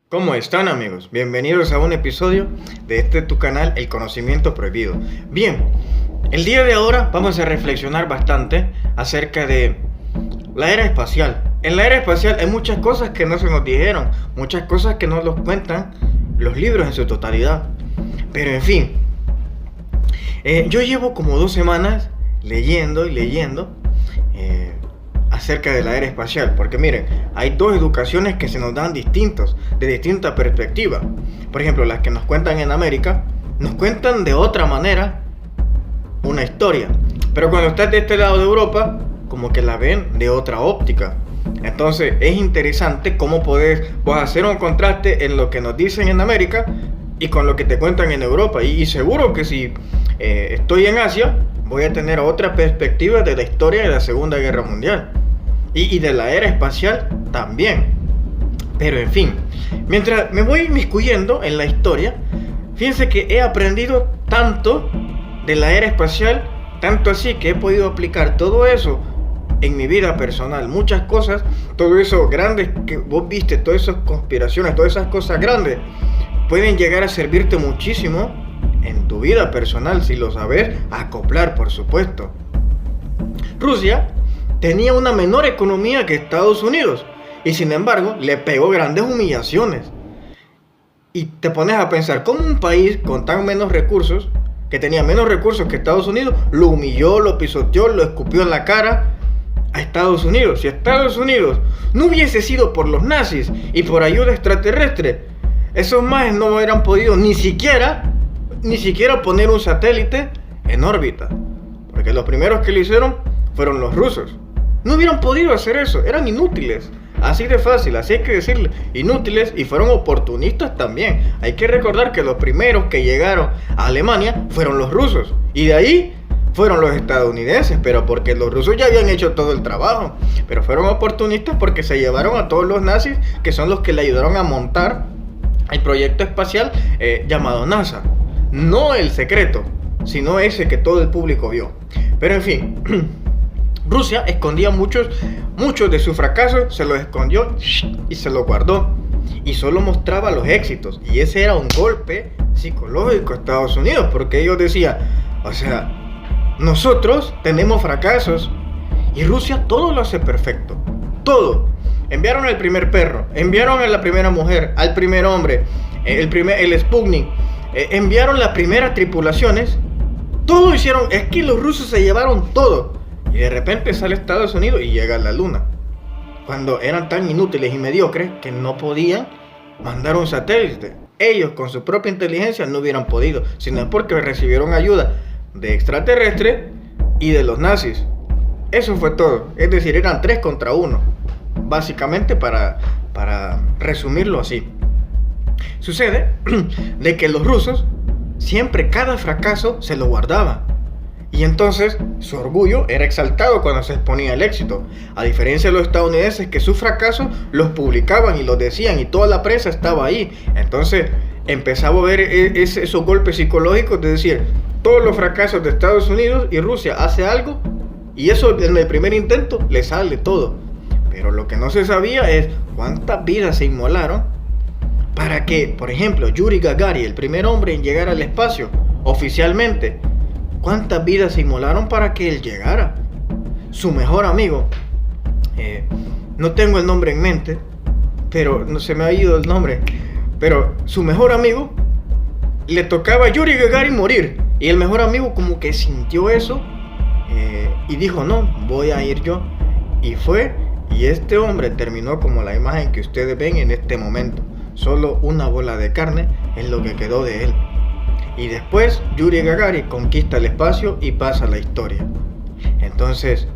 ¿Cómo están, amigos? Bienvenidos a un episodio de tu canal, El Conocimiento Prohibido. Bien, el día de ahora vamos a reflexionar bastante acerca de la era espacial. En la era espacial hay muchas cosas que no se nos dijeron, muchas cosas que no nos cuentan los libros en su totalidad. Pero en fin, yo llevo como 2 semanas leyendo acerca de la era espacial, porque miren, hay 2 educaciones que se nos dan distintos, de distinta perspectiva. Por ejemplo, las que nos cuentan en América, nos cuentan de otra manera una historia, pero cuando estás de este lado de Europa, como que la ven de otra óptica. Entonces es interesante cómo podés vos hacer un contraste en lo que nos dicen en América y con lo que te cuentan en Europa, y seguro que si estoy en Asia, voy a tener otra perspectiva de la historia de la Segunda Guerra Mundial. Y de la era espacial también. Pero en fin, mientras me voy inmiscuyendo en la historia, fíjense que he aprendido tanto de la era espacial, tanto así que he podido aplicar todo eso en mi vida personal. Muchas cosas, todo eso grandes que vos viste, todas esas conspiraciones, todas esas cosas grandes, pueden llegar a servirte muchísimo en tu vida personal, si lo sabes acoplar, por supuesto. Rusia tenía una menor economía que Estados Unidos y sin embargo le pegó grandes humillaciones. Y te pones a pensar cómo un país con tan menos recursos, que tenía menos recursos que Estados Unidos, lo humilló, lo pisoteó, lo escupió en la cara a Estados Unidos. Si Estados Unidos no hubiese sido por los nazis y por ayuda extraterrestre, esos maes no hubieran podido ni siquiera poner un satélite en órbita, porque los primeros que lo hicieron fueron los rusos. No hubieran podido hacer eso, eran inútiles, así de fácil, así hay que decirle, inútiles, y fueron oportunistas también. Hay que recordar que los primeros que llegaron a Alemania fueron los rusos, y de ahí fueron los estadounidenses, pero porque los rusos ya habían hecho todo el trabajo, pero fueron oportunistas porque se llevaron a todos los nazis, que son los que le ayudaron a montar el proyecto espacial llamado NASA. No el secreto, sino ese que todo el público vio. Pero en fin, Rusia escondía muchos de sus fracasos, se los escondió y se los guardó. Y solo mostraba los éxitos. Y ese era un golpe psicológico a Estados Unidos, porque ellos decían, o sea, nosotros tenemos fracasos y Rusia todo lo hace perfecto. Todo. Enviaron al primer perro, enviaron a la primera mujer, al primer hombre, el Sputnik, enviaron las primeras tripulaciones. Todo hicieron, es que los rusos se llevaron todo. Y de repente sale Estados Unidos y llega a la luna, cuando eran tan inútiles y mediocres que no podían mandar un satélite. Ellos con su propia inteligencia no hubieran podido, sino porque recibieron ayuda de extraterrestres y de los nazis. Eso fue todo, es decir, eran 3 contra 1, básicamente, para resumirlo así. Sucede de que los rusos siempre cada fracaso se lo guardaban. Y entonces su orgullo era exaltado cuando se exponía el éxito, a diferencia de los estadounidenses, que sus fracasos los publicaban y los decían y toda la prensa estaba ahí. Entonces empezaba a ver esos golpes psicológicos de decir, todos los fracasos de Estados Unidos, y Rusia hace algo y eso en el primer intento le sale todo. Pero lo que no se sabía es cuántas vidas se inmolaron para que, por ejemplo, Yuri Gagarin, el primer hombre en llegar al espacio oficialmente, ¿cuántas vidas se inmolaron para que él llegara? Su mejor amigo, no tengo el nombre en mente, pero no se me ha ido el nombre, pero su mejor amigo, le tocaba a Yuri Gagarin morir, y el mejor amigo como que sintió eso, y dijo, no, voy a ir yo, y fue, y este hombre terminó como la imagen que ustedes ven en este momento, solo una bola de carne es lo que quedó de él. Y después Yuri Gagarin conquista el espacio y pasa la historia. Entonces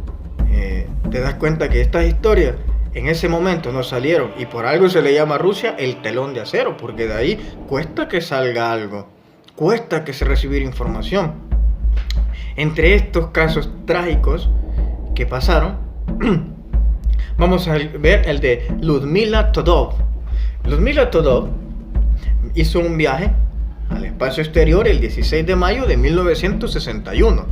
te das cuenta que estas historias en ese momento no salieron, y por algo se le llama a Rusia el telón de acero, porque de ahí cuesta que salga algo, cuesta que se recibir información. Entre estos casos trágicos que pasaron, vamos a ver el de Lyudmila Todorov. Lyudmila Todorov hizo un viaje al espacio exterior el 16 de mayo de 1961.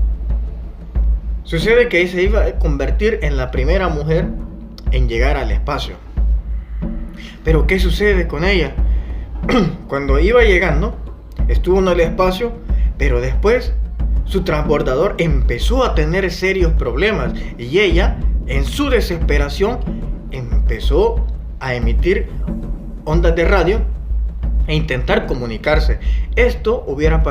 Sucede que se iba a convertir en la primera mujer en llegar al espacio. Pero ¿qué sucede con ella? Cuando iba llegando, estuvo en el espacio, pero después su transbordador empezó a tener serios problemas y ella, en su desesperación, empezó a emitir ondas de radio e intentar comunicarse. Esto hubiera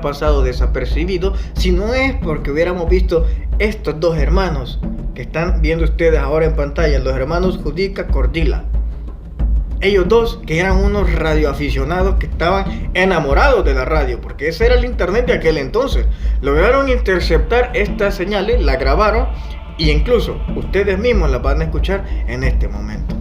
pasado desapercibido si no es porque hubiéramos visto estos dos hermanos que están viendo ustedes ahora en pantalla, los hermanos Judica Cordila. Ellos dos, que eran unos radioaficionados que estaban enamorados de la radio, porque ese era el internet de aquel entonces. Lograron interceptar estas señales, las grabaron y incluso ustedes mismos las van a escuchar en este momento.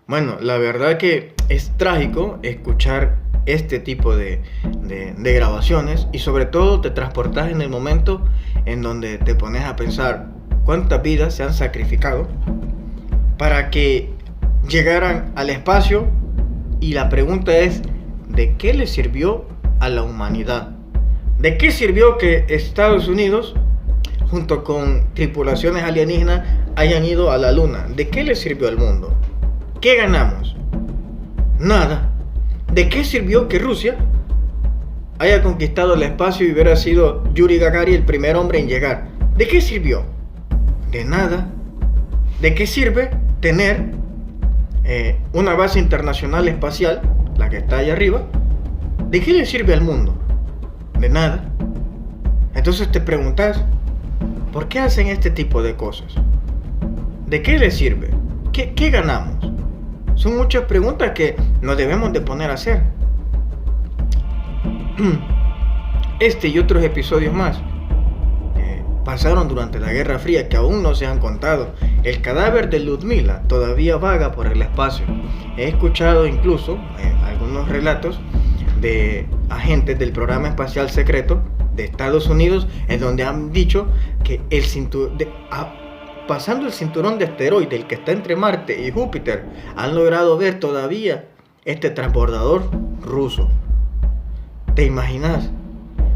Bueno, la verdad que es trágico escuchar este tipo de grabaciones y sobre todo te transportas en el momento en donde te pones a pensar cuántas vidas se han sacrificado para que llegaran al espacio y la pregunta es ¿de qué le sirvió a la humanidad? ¿De qué sirvió que Estados Unidos junto con tripulaciones alienígenas hayan ido a la luna? ¿De qué le sirvió al mundo? ¿Qué ganamos? Nada. ¿De qué sirvió que Rusia haya conquistado el espacio y hubiera sido Yuri Gagarin el primer hombre en llegar? ¿De qué sirvió? De nada. ¿De qué sirve tener una base internacional espacial, la que está allá arriba? ¿De qué le sirve al mundo? De nada. Entonces te preguntas, ¿por qué hacen este tipo de cosas? ¿De qué les sirve? ¿Qué ganamos? Son muchas preguntas que nos debemos de poner a hacer. Este y otros episodios más pasaron durante la Guerra Fría que aún no se han contado. El cadáver de Ludmila todavía vaga por el espacio. He escuchado incluso algunos relatos de agentes del programa espacial secreto de Estados Unidos en donde han dicho que pasando el cinturón de asteroides, el que está entre Marte y Júpiter, han logrado ver todavía este transbordador ruso. ¿Te imaginas?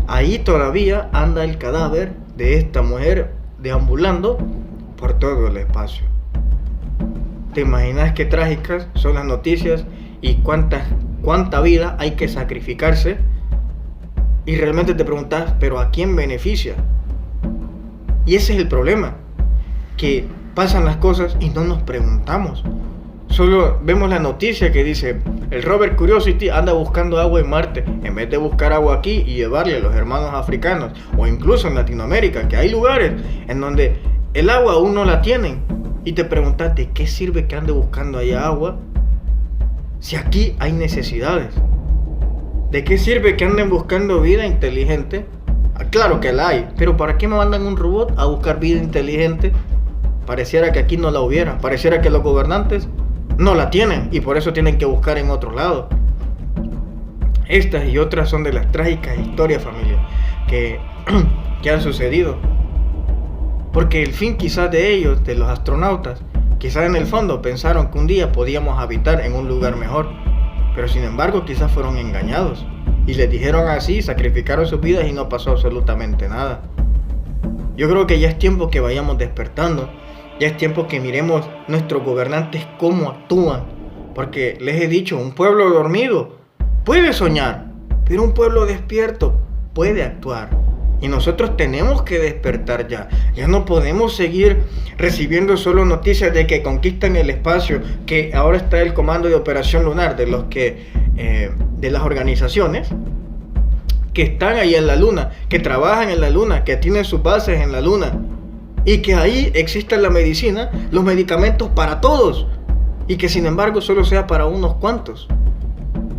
Ahí todavía anda el cadáver de esta mujer deambulando por todo el espacio. te imaginas qué trágicas son las noticias y cuánta vida hay que sacrificarse. Y realmente te preguntas, ¿pero a quién beneficia? Y ese es el problema, que pasan las cosas y no nos preguntamos. Solo vemos la noticia que dice, el rover Curiosity anda buscando agua en Marte, en vez de buscar agua aquí y llevarle a los hermanos africanos, o incluso en Latinoamérica, que hay lugares en donde el agua aún no la tienen. Y te preguntas, ¿de qué sirve que ande buscando allá agua si aquí hay necesidades? ¿De qué sirve que anden buscando vida inteligente? Claro que la hay, pero ¿para qué me mandan un robot a buscar vida inteligente? Pareciera que aquí no la hubiera, pareciera que los gobernantes no la tienen y por eso tienen que buscar en otro lado. Estas y otras son de las trágicas historias, familia, que han sucedido. Porque el fin quizás de ellos, de los astronautas, quizás en el fondo pensaron que un día podíamos habitar en un lugar mejor, pero sin embargo quizás fueron engañados y les dijeron así, sacrificaron sus vidas y no pasó absolutamente nada. Yo creo que ya es tiempo que vayamos despertando. Ya es tiempo que miremos nuestros gobernantes cómo actúan. Porque les he dicho, un pueblo dormido puede soñar, pero un pueblo despierto puede actuar. Y nosotros tenemos que despertar ya. Ya no podemos seguir recibiendo solo noticias de que conquistan el espacio, que ahora está el comando de operación lunar de las organizaciones que están ahí en la luna, que trabajan en la luna, que tienen sus bases en la luna. Y que ahí exista la medicina, los medicamentos para todos. Y que sin embargo solo sea para unos cuantos.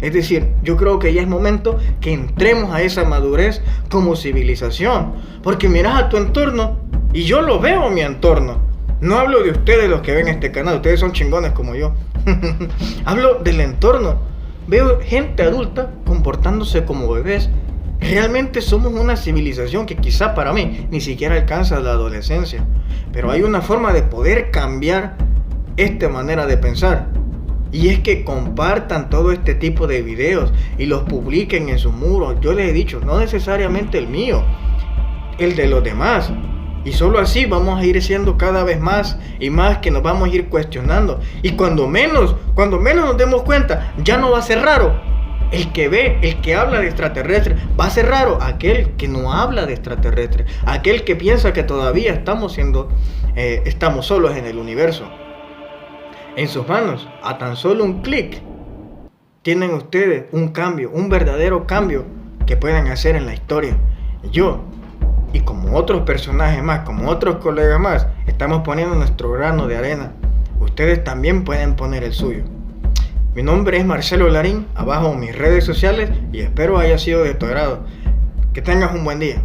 Es decir, yo creo que ya es momento que entremos a esa madurez como civilización. Porque miras a tu entorno, y yo lo veo en mi entorno. No hablo de ustedes los que ven este canal, ustedes son chingones como yo. Hablo del entorno. Veo gente adulta comportándose como bebés. Realmente somos una civilización que quizá para mí ni siquiera alcanza la adolescencia. Pero hay una forma de poder cambiar esta manera de pensar. Y es que compartan todo este tipo de videos y los publiquen en sus muros. Yo les he dicho, no necesariamente el mío, el de los demás. Y solo así vamos a ir siendo cada vez más y más, que nos vamos a ir cuestionando. Y cuando menos nos demos cuenta, ya no va a ser raro. El que ve, el que habla de extraterrestres, va a ser raro aquel que no habla de extraterrestres, aquel que piensa que todavía estamos solos en el universo. En sus manos, a tan solo un clic, tienen ustedes un cambio, un verdadero cambio que pueden hacer en la historia. Yo, y como otros personajes más, como otros colegas más, estamos poniendo nuestro grano de arena. Ustedes también pueden poner el suyo. Mi nombre es Marcelo Larín, abajo en mis redes sociales, y espero haya sido de tu agrado. Que tengas un buen día.